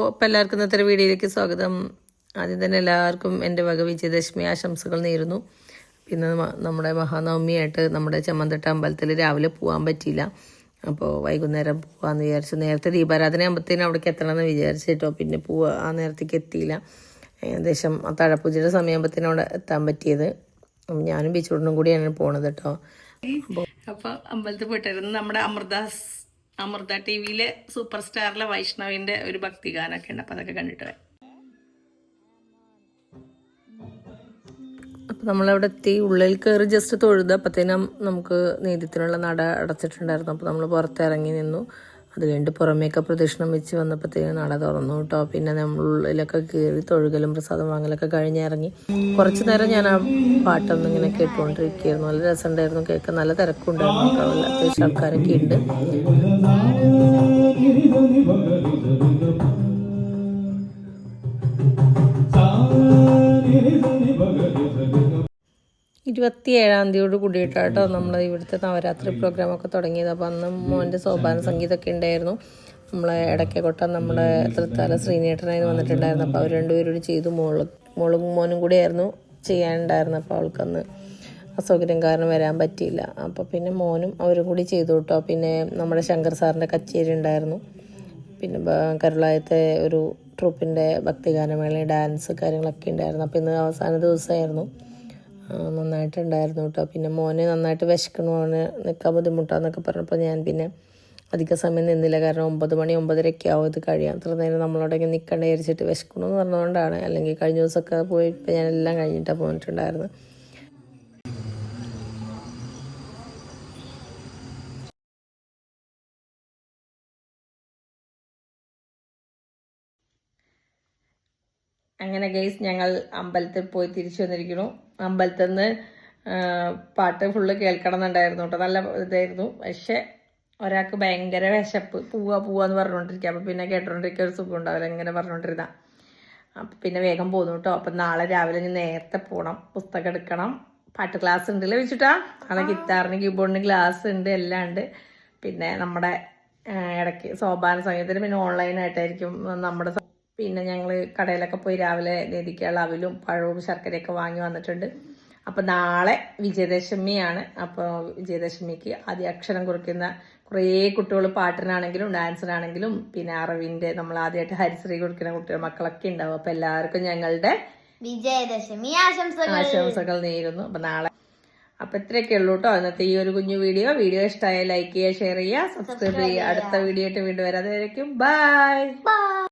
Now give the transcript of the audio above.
അപ്പോൾ എല്ലാവർക്കും ഇന്നത്തെ വീഡിയോയിലേക്ക് സ്വാഗതം. ആദ്യം തന്നെ എല്ലാവർക്കും എൻ്റെ വക വിജയദശമി ആശംസകൾ നേരുന്നു. പിന്നെ നമ്മുടെ മഹാനവമിയായിട്ട് നമ്മുടെ ചെമ്മന്തട്ട അമ്പലത്തിൽ രാവിലെ പോകാൻ പറ്റിയില്ല. അപ്പോൾ വൈകുന്നേരം പോകാമെന്ന് വിചാരിച്ചു. നേരത്തെ ദീപാരാധന ആകുമ്പോഴത്തേനും അവിടേക്ക് എത്തണമെന്ന് വിചാരിച്ചിട്ടോ, പിന്നെ ആ നേരത്തേക്ക് എത്തിയില്ല. ഏകദേശം താഴപ്പൂജയുടെ സമയമാകുമ്പോഴത്തേനും അവിടെ എത്താൻ പറ്റിയത്. ഞാനും ബീച്ചോടിനും കൂടിയാണ് പോണത് കേട്ടോ. അപ്പോൾ അമ്പലത്തിൽ പോയിട്ടായിരുന്നു. നമ്മുടെ അമൃത TV-യിലെ സൂപ്പർ സ്റ്റാറിലെ വൈഷ്ണവിൻ്റെ ഒരു ഭക്തിഗാനമൊക്കെ ഉണ്ട്. അപ്പോൾ അതൊക്കെ കണ്ടിട്ട് അപ്പോൾ നമ്മളവിടെ എത്തി. ഉള്ളിൽ കയറി ജസ്റ്റ് തൊഴുത് അപ്പോഴത്തേനും നമുക്ക് നീതിത്തിനുള്ള നട അടച്ചിട്ടുണ്ടായിരുന്നു. അപ്പോൾ നമ്മൾ പുറത്തിറങ്ങി നിന്നു. അത് കഴിഞ്ഞിട്ട് പുറമേയൊക്കെ പ്രദക്ഷിണം വെച്ച് വന്നപ്പോഴത്തേനും നട തുറന്നു കേട്ടോ. പിന്നെ നമ്മൾ ഉള്ളിലൊക്കെ കയറി തൊഴുകലും പ്രസാദം വാങ്ങലൊക്കെ കഴിഞ്ഞിറങ്ങി. കുറച്ച് നേരം ഞാൻ ആ പാട്ടൊന്നും ഇങ്ങനെ കേട്ടുകൊണ്ടിരിക്കുകയായിരുന്നു. നല്ല രസമുണ്ടായിരുന്നു കേൾക്കാൻ. നല്ല തിരക്കുണ്ടായിരുന്നു കേട്ടോ. അത്യാവശ്യം ആൾക്കാരൊക്കെ ഉണ്ട്. 27-ാം തീയതിയോട് കൂടിയിട്ടാട്ടോ നമ്മൾ ഇവിടുത്തെ നവരാത്രി പ്രോഗ്രാമൊക്കെ തുടങ്ങിയത്. അപ്പോൾ അന്ന് മോൻ്റെ സോപാന സംഗീതമൊക്കെ ഉണ്ടായിരുന്നു. നമ്മളെ ഇടയ്ക്കൊട്ടം നമ്മുടെ തൃത്താല ശ്രീനേട്ടനായിരുന്നു വന്നിട്ടുണ്ടായിരുന്നു. അപ്പോൾ അവർ രണ്ടുപേരോട് ചെയ്തു. മോളും മോനും കൂടിയായിരുന്നു ചെയ്യാനുണ്ടായിരുന്നു. അപ്പോൾ അവൾക്കന്ന് അസൗകര്യം കാരണം വരാൻ പറ്റിയില്ല. അപ്പോൾ പിന്നെ മോനും അവരും കൂടി ചെയ്തു കേട്ടോ. പിന്നെ നമ്മുടെ ശങ്കർ സാറിൻ്റെ കച്ചേരി ഉണ്ടായിരുന്നു. പിന്നെ കരുളായത്തെ ഒരു ട്രൂപ്പിൻ്റെ ഭക്തിഗാനമേള, ഡാൻസ് കാര്യങ്ങളൊക്കെ ഉണ്ടായിരുന്നു. അപ്പോൾ ഇന്ന് അവസാന ദിവസമായിരുന്നു. നന്നായിട്ടുണ്ടായിരുന്നു കേട്ടോ. പിന്നെ മോന് നന്നായിട്ട് വിശക്കണു, അവന് നിൽക്കാൻ ബുദ്ധിമുട്ടാന്നൊക്കെ പറഞ്ഞപ്പോൾ ഞാൻ പിന്നെ അധിക സമയം നിന്നില്ല. കാരണം 9 മണി 9:30 ആവും ഇത് കഴിയാൻ. അത്ര നേരം നമ്മളോടൊക്കെ നിൽക്കേണ്ട വിചാരിച്ചിട്ട് വിശക്കണമെന്ന് പറഞ്ഞുകൊണ്ടാണ്. അല്ലെങ്കിൽ കഴിഞ്ഞ ദിവസമൊക്കെ പോയിട്ട് ഞാൻ എല്ലാം കഴിഞ്ഞിട്ടാണ് പോന്നിട്ടുണ്ടായിരുന്നു. അങ്ങനെ ഗൈസ് ഞങ്ങൾ അമ്പലത്തിൽ പോയി തിരിച്ചു വന്നിരിക്കുന്നു. അമ്പലത്തിൽ നിന്ന് പാട്ട് ഫുള്ള് കേൾക്കണം എന്നുണ്ടായിരുന്നു കേട്ടോ. നല്ല ഇതായിരുന്നു. പക്ഷെ ഒരാൾക്ക് ഭയങ്കര വിശപ്പ്, പോവാന്ന് പറഞ്ഞുകൊണ്ടിരിക്കുക. അപ്പം പിന്നെ കേട്ടോണ്ടിരിക്കുക ഒരു സുഖം ഉണ്ടാവില്ല ഇങ്ങനെ പറഞ്ഞുകൊണ്ടിരുന്ന. അപ്പം പിന്നെ വേഗം പോന്നു കേട്ടോ. അപ്പം നാളെ രാവിലെ ഞാൻ നേരത്തെ പോകണം, പുസ്തകം എടുക്കണം. പാട്ട് ക്ലാസ് ഉണ്ടല്ലോ വെച്ചിട്ടാ. നാളെ ഗിത്താറിന് കീബോർഡിന് ക്ലാസ് ഉണ്ട്, എല്ലാം ഉണ്ട്. പിന്നെ നമ്മുടെ ഇടയ്ക്ക് സോപാന സംഗീതത്തിന് പിന്നെ ഓൺലൈനായിട്ടായിരിക്കും നമ്മുടെ. പിന്നെ ഞങ്ങൾ കടയിലൊക്കെ പോയി രാവിലെ നേദിക്കാനുള്ള അവിലും പഴവും ശർക്കരയൊക്കെ വാങ്ങി വന്നിട്ടുണ്ട്. അപ്പോൾ നാളെ വിജയദശമിയാണ്. അപ്പോൾ വിജയദശമിക്ക് ആദ്യ അക്ഷരം കുറിക്കുന്ന കുറേ കുട്ടികൾ പാട്ടിനാണെങ്കിലും ഡാൻസിനാണെങ്കിലും പിന്നെ അറിവിൻ്റെ നമ്മൾ ആദ്യമായിട്ട് ഹരിശ്രീ കൊടുക്കുന്ന കുട്ടികൾ മക്കളൊക്കെ ഉണ്ടാവും. അപ്പോൾ എല്ലാവർക്കും ഞങ്ങളുടെ വിജയദശമി ആശംസകൾ നേരുന്നു. അപ്പോൾ നാളെ അപ്പോൾ ഇത്രയൊക്കെ ഉള്ളൂ കേട്ടോ ഇന്നത്തെ ഈ ഒരു കുഞ്ഞു വീഡിയോ ഇഷ്ടമായ ലൈക്ക് ചെയ്യുക, ഷെയർ ചെയ്യുക, സബ്സ്ക്രൈബ് ചെയ്യുക. അടുത്ത വീഡിയോ ആയിട്ട് വീണ്ടും വരാതെ ബൈ.